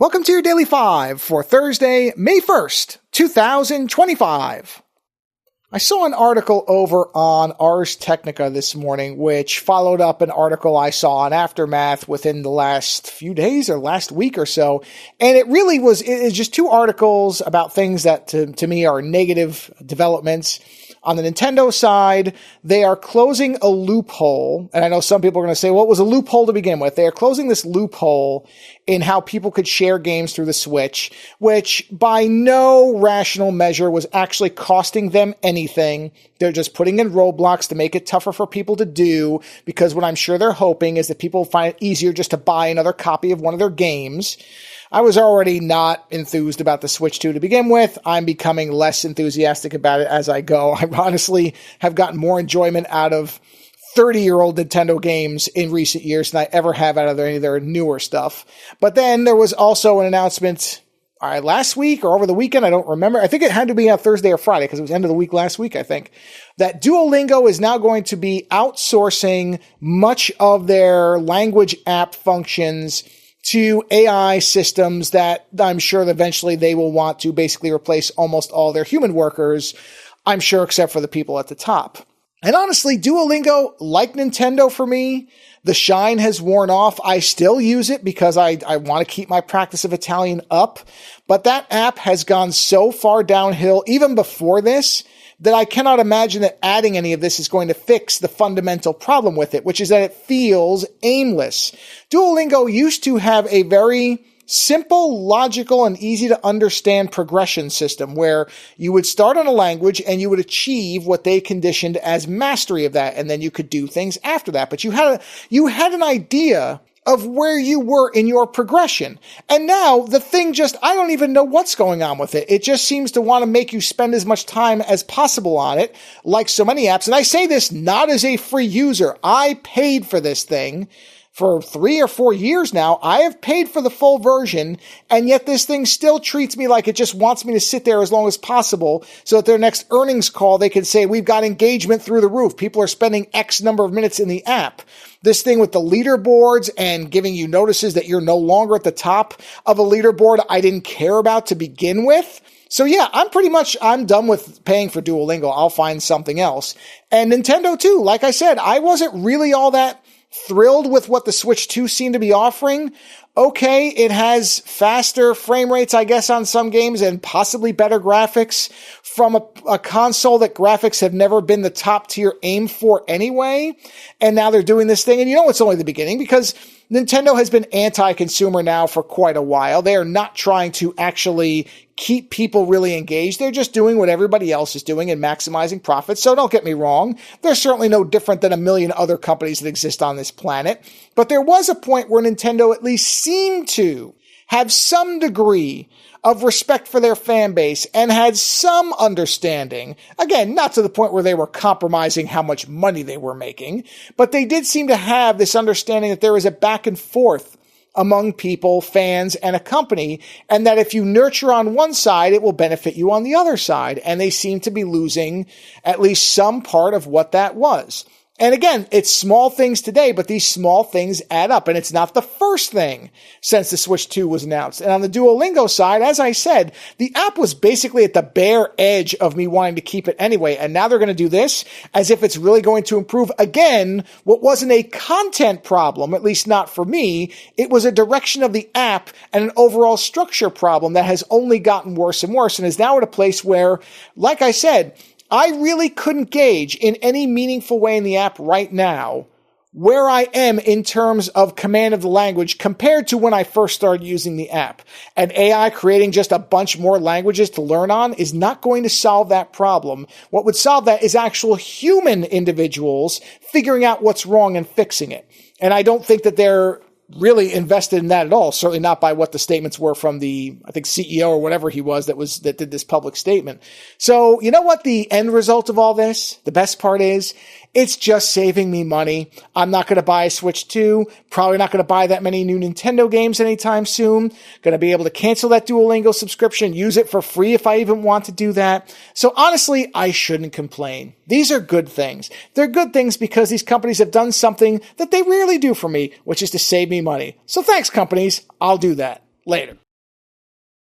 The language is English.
Welcome to your Daily 5 for Thursday, May 1st, 2025. I saw an article over on Ars Technica this morning, which followed up an article I saw on Aftermath within the last few days or last week or so. And it's just two articles about things that to me are negative developments. On the Nintendo side, they are closing a loophole. And I know some people are going to say, well, it was a loophole to begin with. They are closing this loophole in how people could share games through the Switch, which by no rational measure was actually costing them anything. They're just putting in roadblocks to make it tougher for people to do, because what I'm sure they're hoping is that people find it easier just to buy another copy of one of their games. I was already not enthused about the Switch 2 to begin with. I'm becoming less enthusiastic about it as I go. I honestly have gotten more enjoyment out of 30-year-old Nintendo games in recent years than I ever have out of any of their newer stuff. But then there was also an announcement last week or over the weekend, I don't remember. I think it had to be on Thursday or Friday because it was end of the week last week, I think, that Duolingo is now going to be outsourcing much of their language app functions to AI systems that I'm sure that eventually they will want to basically replace almost all their human workers, I'm sure, except for the people at the top. And honestly, Duolingo, like Nintendo for me, the shine has worn off. I still use it because I want to keep my practice of Italian up, but that app has gone so far downhill even before this that I cannot imagine that adding any of this is going to fix the fundamental problem with it, which is that it feels aimless. Duolingo used to have a very simple, logical, and easy to understand progression system where you would start on a language and you would achieve what they conditioned as mastery of that, and then you could do things after that. But you had an idea of where you were in your progression. And now the thing I don't even know what's going on with it. It just seems to want to make you spend as much time as possible on it, like so many apps. And I say this not as a free user. I paid for this thing for 3 or 4 years now. I have paid for the full version, and yet this thing still treats me like it just wants me to sit there as long as possible so that their next earnings call, they can say, we've got engagement through the roof. People are spending X number of minutes in the app. This thing with the leaderboards and giving you notices that you're no longer at the top of a leaderboard I didn't care about to begin with. So yeah, I'm done with paying for Duolingo. I'll find something else. And Nintendo too. Like I said, I wasn't really all that thrilled with what the Switch 2 seemed to be offering. Okay, it has faster frame rates, I guess, on some games and possibly better graphics from a console that graphics have never been the top tier aim for anyway. And now they're doing this thing. And it's only the beginning because Nintendo has been anti-consumer now for quite a while. They are not trying to actually keep people really engaged. They're just doing what everybody else is doing and maximizing profits. So don't get me wrong. They're certainly no different than a million other companies that exist on this planet. But there was a point where Nintendo at least seemed to have some degree of respect for their fan base and had some understanding. Again, not to the point where they were compromising how much money they were making, but they did seem to have this understanding that there is a back and forth among people, fans, and a company, and that if you nurture on one side, it will benefit you on the other side. And they seem to be losing at least some part of what that was. And again, it's small things today, but these small things add up. And it's not the first thing since the Switch 2 was announced. And on the Duolingo side, as I said, the app was basically at the bare edge of me wanting to keep it anyway. And now they're going to do this as if it's really going to improve again what wasn't a content problem, at least not for me. It was a direction of the app and an overall structure problem that has only gotten worse and worse and is now at a place where, like I said, I really couldn't gauge in any meaningful way in the app right now where I am in terms of command of the language compared to when I first started using the app. And AI creating just a bunch more languages to learn on is not going to solve that problem. What would solve that is actual human individuals figuring out what's wrong and fixing it. And I don't think that they're really invested in that at all. Certainly not by what the statements were from the, I think, CEO or whatever he was that did this public statement. So you know what the end result of all this, the best part is, it's just saving me money. I'm not going to buy a Switch 2. Probably not going to buy that many new Nintendo games anytime soon. Going to be able to cancel that Duolingo subscription, use it for free if I even want to do that. So honestly, I shouldn't complain. These are good things. They're good things because these companies have done something that they rarely do for me, which is to save me money. So thanks, companies. I'll do that later.